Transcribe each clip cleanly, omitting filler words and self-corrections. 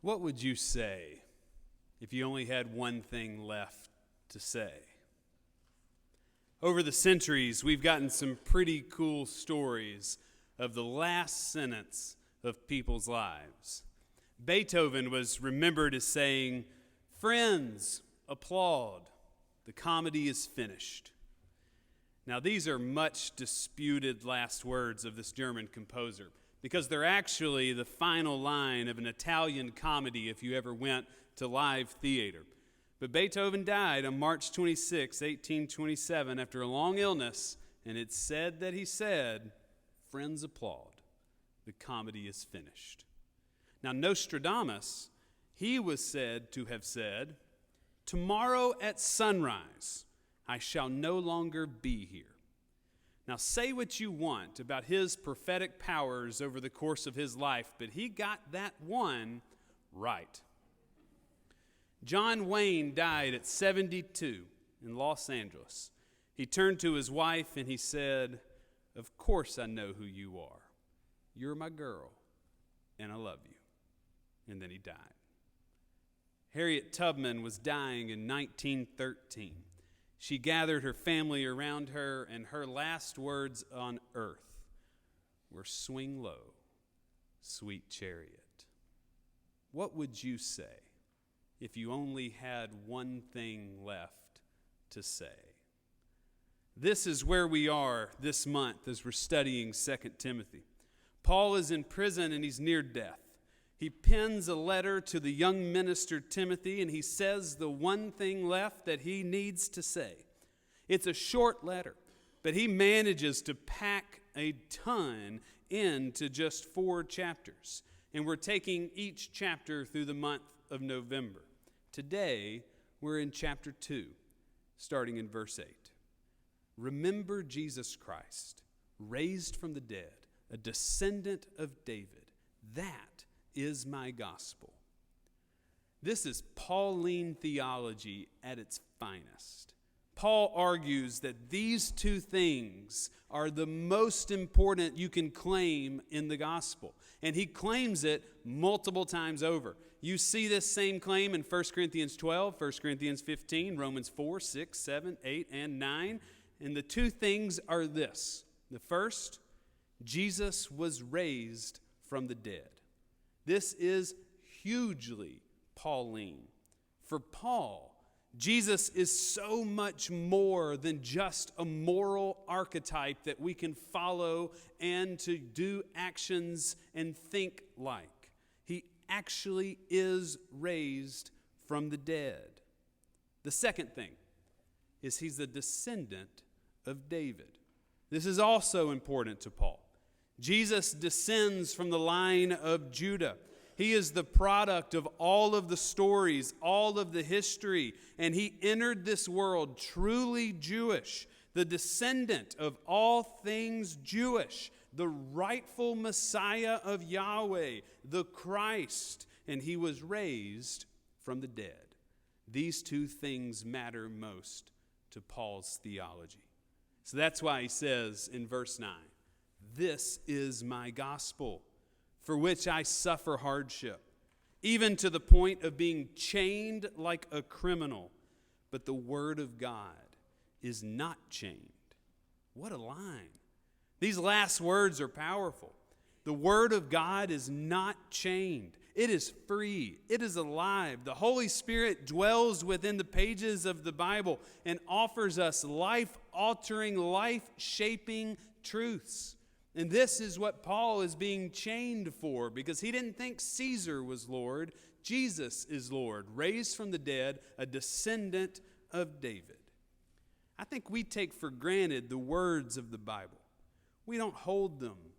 What would you say if you only had one thing left to say? Over the centuries, we've gotten some pretty cool stories of the last sentence of people's lives. Beethoven was remembered as saying, "Friends, applaud. The comedy is finished." Now, these are much disputed last words of this German composer, because they're actually the final line of an Italian comedy if you ever went to live theater. But Beethoven died on March 26, 1827, after a long illness, and it's said that he said, "Friends applaud. The comedy is finished." Now, Nostradamus, he was said to have said, "Tomorrow at sunrise, I shall no longer be here." Now, say what you want about his prophetic powers over the course of his life, but he got that one right. John Wayne died at 72 in Los Angeles. He turned to his wife and he said, "Of course I know who you are. You're my girl, and I love you." And then he died. Harriet Tubman was dying in 1913. She gathered her family around her, and her last words on earth were, "Swing low, sweet chariot." What would you say if you only had one thing left to say? This is where we are this month as we're studying 2 Timothy. Paul is in prison and he's near death. He pens a letter to the young minister Timothy, and he says the one thing left that he needs to say. It's a short letter, but he manages to pack a ton into just 4 chapters. And we're taking each chapter through the month of November. Today, we're in chapter 2, starting in verse 8. "Remember Jesus Christ, raised from the dead, a descendant of David. That is my gospel." This is Pauline theology at its finest. Paul argues that these 2 things are the most important you can claim in the gospel. And he claims it multiple times over. You see this same claim in 1 Corinthians 12, 1 Corinthians 15, Romans 4, 6, 7, 8, and 9. And the 2 things are this. The first, Jesus was raised from the dead. This is hugely Pauline. For Paul, Jesus is so much more than just a moral archetype that we can follow and to do actions and think like. He actually is raised from the dead. The second thing is he's a descendant of David. This is also important to Paul. Jesus descends from the line of Judah. He is the product of all of the stories, all of the history, and he entered this world truly Jewish, the descendant of all things Jewish, the rightful Messiah of Yahweh, the Christ, and he was raised from the dead. These 2 things matter most to Paul's theology. So that's why he says in verse 9, "This is my gospel, for which I suffer hardship, even to the point of being chained like a criminal. But the word of God is not chained." What a line. These last words are powerful. The word of God is not chained. It is free. It is alive. The Holy Spirit dwells within the pages of the Bible and offers us life-altering, life-shaping truths. And this is what Paul is being chained for, because he didn't think Caesar was Lord. Jesus is Lord, raised from the dead, a descendant of David. I think we take for granted the words of the Bible. We don't hold them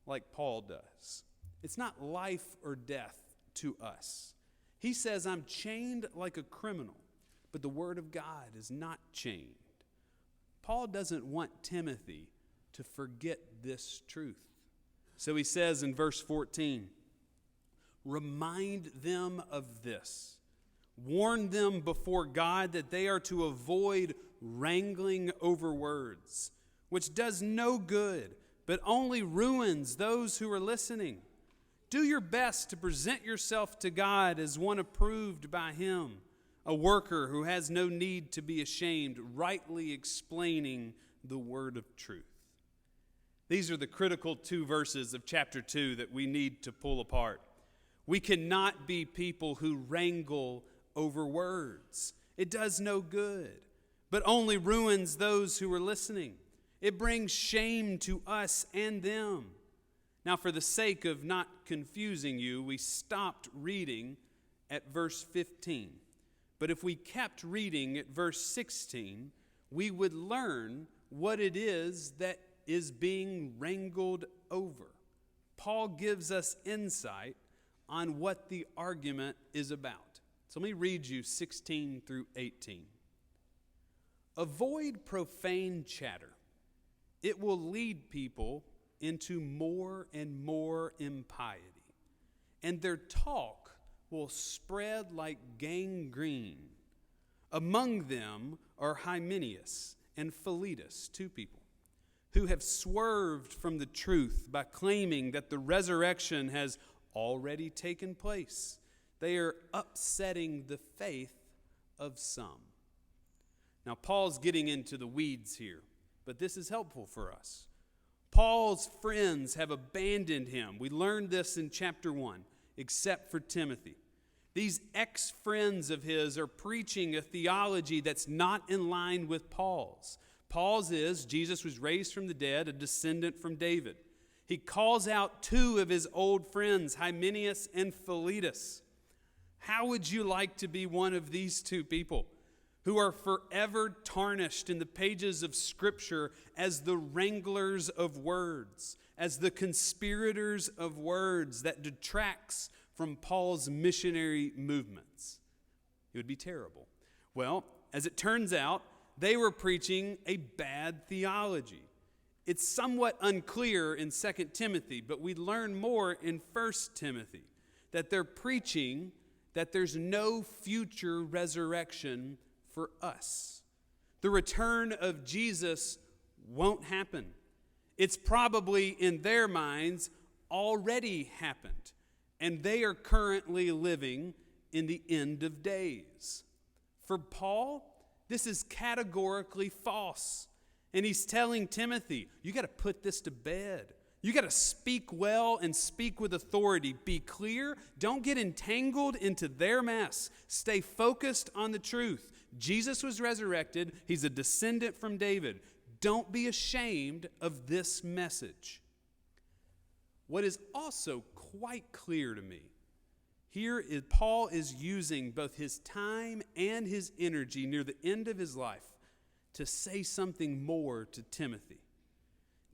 like Paul does. It's not life or death to us. He says, "I'm chained like a criminal," but the word of God is not chained. Paul doesn't want Timothy to forget this truth. So he says in verse 14, "Remind them of this. Warn them before God that they are to avoid wrangling over words, which does no good, but only ruins those who are listening. Do your best to present yourself to God as one approved by Him, a worker who has no need to be ashamed, rightly explaining the word of truth. These are the critical 2 verses of chapter 2 that we need to pull apart. We cannot be people who wrangle over words. It does no good, but only ruins those who are listening. It brings shame to us and them. Now, for the sake of not confusing you, we stopped reading at verse 15. But if we kept reading at verse 16, we would learn what it is that is being wrangled over. Paul gives us insight on what the argument is about. So let me read you 16 through 18. Avoid profane chatter. It will lead people into more and more impiety, and their talk will spread like gangrene. Among them are Hymenaeus and Philetus, 2 people, who have swerved from the truth by claiming that the resurrection has already taken place. They are upsetting the faith of some. Now, Paul's getting into the weeds here, but this is helpful for us. Paul's friends have abandoned him. We learned this in chapter 1, except for Timothy. These ex-friends of his are preaching a theology that's not in line with Paul's. Paul's is, Jesus was raised from the dead, a descendant from David. He calls out 2 of his old friends, Hymenaeus and Philetus. How would you like to be one of these 2 people who are forever tarnished in the pages of Scripture as the wranglers of words, as the conspirators of words that detracts from Paul's missionary movements? It would be terrible. Well, as it turns out, they were preaching a bad theology. It's somewhat unclear in 2 Timothy, but we learn more in 1 Timothy, that they're preaching that there's no future resurrection for us. The return of Jesus won't happen. It's probably in their minds already happened, and they are currently living in the end of days. For Paul, this is categorically false. And he's telling Timothy, you got to put this to bed. You got to speak well and speak with authority. Be clear. Don't get entangled into their mess. Stay focused on the truth. Jesus was resurrected. He's a descendant from David. Don't be ashamed of this message. What is also quite clear to me here is Paul is using both his time and his energy near the end of his life to say something more to Timothy.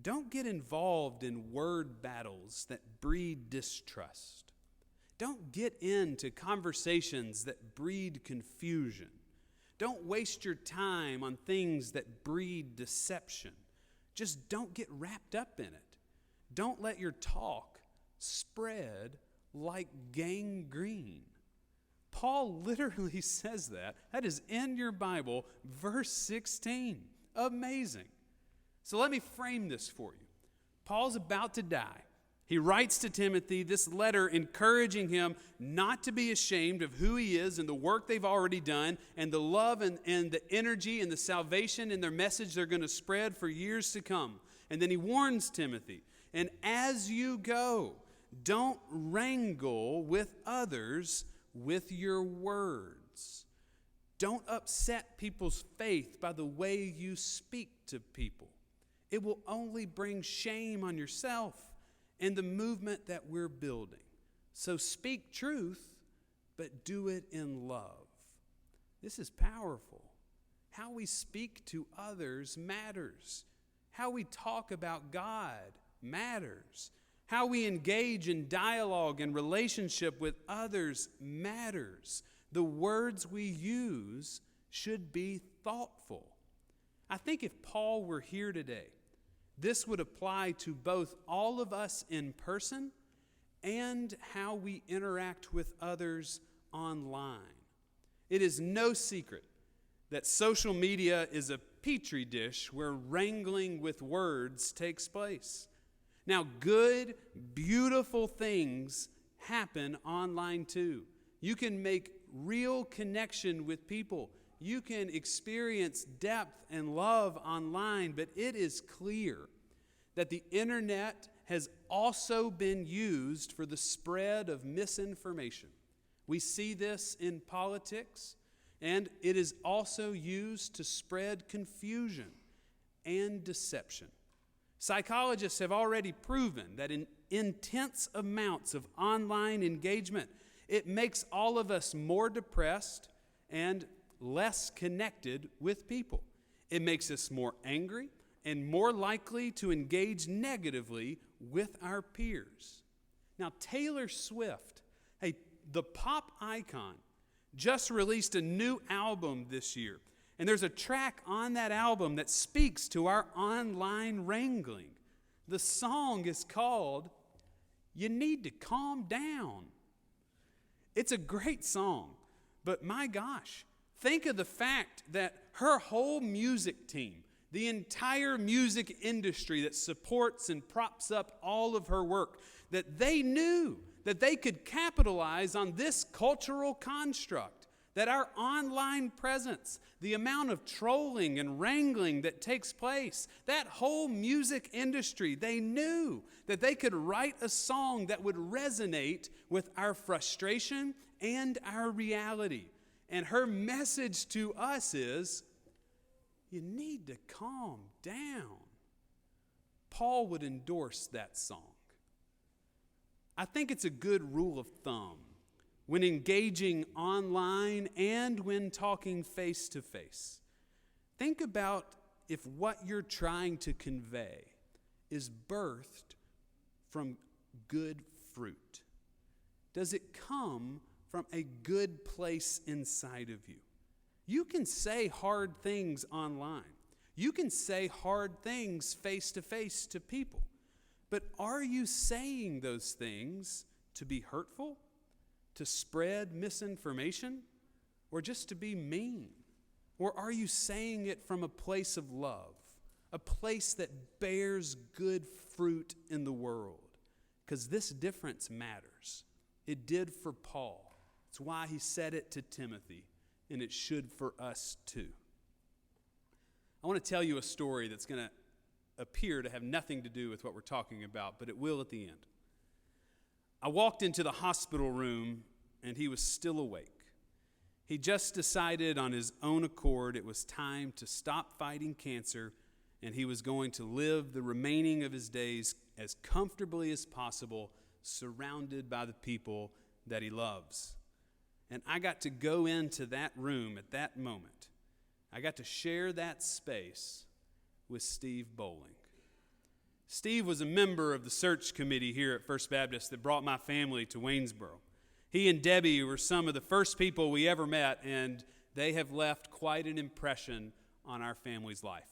Don't get involved in word battles that breed distrust. Don't get into conversations that breed confusion. Don't waste your time on things that breed deception. Just don't get wrapped up in it. Don't let your talk spread like gangrene. Paul literally says that. That is in your Bible, verse 16. Amazing. So let me frame this for you. Paul's about to die. He writes to Timothy this letter encouraging him not to be ashamed of who he is and the work they've already done and the love and the energy and the salvation and their message they're going to spread for years to come. And then he warns Timothy, and as you go, don't wrangle with others with your words. Don't upset people's faith by the way you speak to people. It will only bring shame on yourself and the movement that we're building. So speak truth, but do it in love. This is powerful. How we speak to others matters. How we talk about God matters. How we engage in dialogue and relationship with others matters. The words we use should be thoughtful. I think if Paul were here today, this would apply to both all of us in person and how we interact with others online. It is no secret that social media is a petri dish where wrangling with words takes place. Now, good, beautiful things happen online too. You can make real connection with people. You can experience depth and love online, but it is clear that the internet has also been used for the spread of misinformation. We see this in politics, and it is also used to spread confusion and deception. Psychologists have already proven that in intense amounts of online engagement, it makes all of us more depressed and less connected with people. It makes us more angry and more likely to engage negatively with our peers. Now, Taylor Swift, the pop icon, just released a new album this year. And there's a track on that album that speaks to our online wrangling. The song is called "You Need to Calm Down." It's a great song, but my gosh, think of the fact that her whole music team, the entire music industry that supports and props up all of her work, that they knew that they could capitalize on this cultural construct, that our online presence, the amount of trolling and wrangling that takes place, that whole music industry, they knew that they could write a song that would resonate with our frustration and our reality. And her message to us is, you need to calm down. Paul would endorse that song. I think it's a good rule of thumb when engaging online and when talking face to face. Think about if what you're trying to convey is birthed from good fruit. Does it come from a good place inside of you? You can say hard things online. You can say hard things face to face to people. But are you saying those things to be hurtful, to spread misinformation, or just to be mean? Or are you saying it from a place of love, a place that bears good fruit in the world? Because this difference matters. It did for Paul. It's why he said it to Timothy, and it should for us too. I want to tell you a story that's going to appear to have nothing to do with what we're talking about, but it will at the end. I walked into the hospital room, and he was still awake. He just decided on his own accord it was time to stop fighting cancer, and he was going to live the remaining of his days as comfortably as possible, surrounded by the people that he loves. And I got to go into that room at that moment. I got to share that space with Steve Bowling. Steve was a member of the search committee here at First Baptist that brought my family to Waynesboro. He and Debbie were some of the first people we ever met, and they have left quite an impression on our family's life.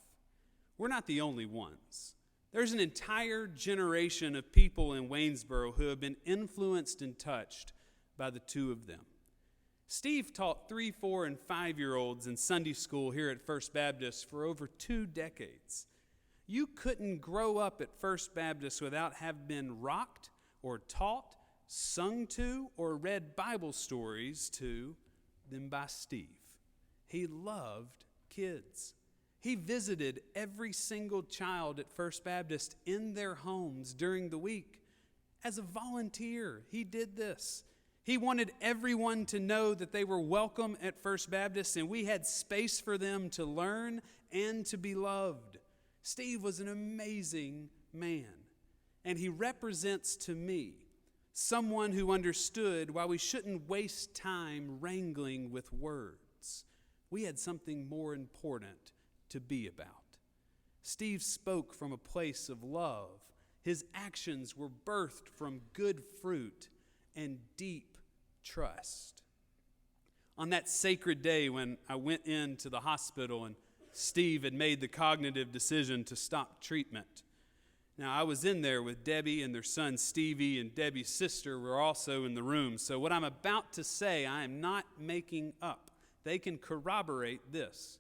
We're not the only ones. There's an entire generation of people in Waynesboro who have been influenced and touched by the two of them. Steve taught 3-, 4-, and 5-year-olds in Sunday school here at First Baptist for over 2 decades. You couldn't grow up at First Baptist without having been rocked or taught, sung to, or read Bible stories to them by Steve. He loved kids. He visited every single child at First Baptist in their homes during the week. As a volunteer, he did this. He wanted everyone to know that they were welcome at First Baptist, and we had space for them to learn and to be loved. Steve was an amazing man, and he represents to me someone who understood why we shouldn't waste time wrangling with words. We had something more important to be about. Steve spoke from a place of love. His actions were birthed from good fruit and deep trust. On that sacred day when I went into the hospital and Steve had made the cognitive decision to stop treatment. Now, I was in there with Debbie and their son Stevie, and Debbie's sister were also in the room. So what I'm about to say, I am not making up. They can corroborate this.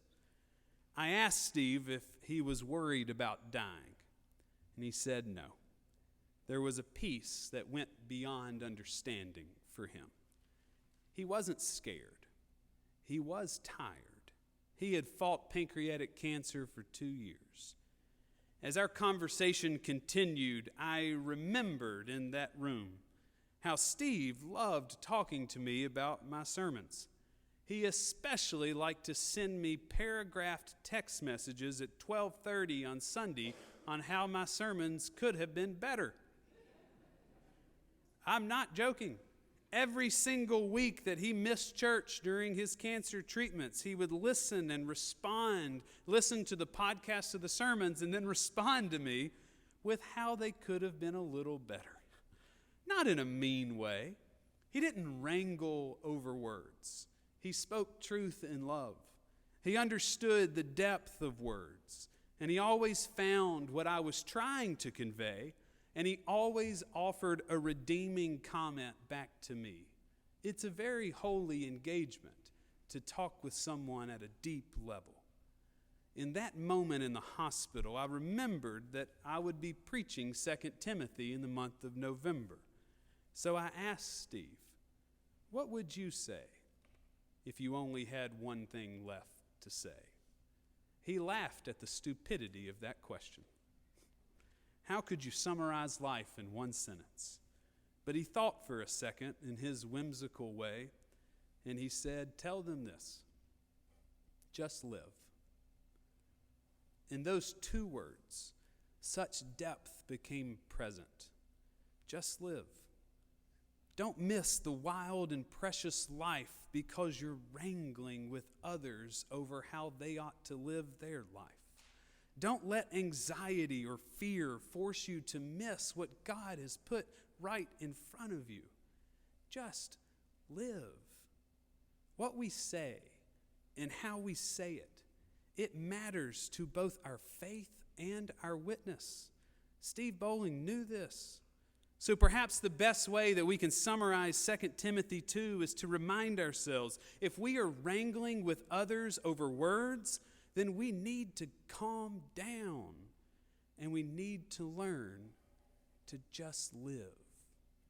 I asked Steve if he was worried about dying, and he said no. there was a peace that went beyond understanding for him. He wasn't scared. He was tired. He had fought pancreatic cancer for 2 years. As our conversation continued, I remembered in that room how Steve loved talking to me about my sermons. He especially liked to send me paragraphed text messages at 12:30 on Sunday on how my sermons could have been better. I'm not joking. Every single week that he missed church during his cancer treatments, he would listen and respond, listen to the podcast of the sermons, and then respond to me with how they could have been a little better. Not in a mean way. He didn't wrangle over words. He spoke truth in love. He understood the depth of words, and he always found what I was trying to convey, and he always offered a redeeming comment back to me. It's a very holy engagement to talk with someone at a deep level. In that moment in the hospital, I remembered that I would be preaching 2 Timothy in the month of November. So I asked Steve, what would you say if you only had one thing left to say? He laughed at the stupidity of that question. How could you summarize life in one sentence? But he thought for a second in his whimsical way, and he said, tell them this, just live. In those 2 words, such depth became present. Just live. Don't miss the wild and precious life because you're wrangling with others over how they ought to live their life. Don't let anxiety or fear force you to miss what God has put right in front of you. Just live. What we say and how we say it, it matters to both our faith and our witness. Steve Bowling knew this. So perhaps the best way that we can summarize 2 Timothy 2 is to remind ourselves, if we are wrangling with others over words, then we need to calm down and we need to learn to just live.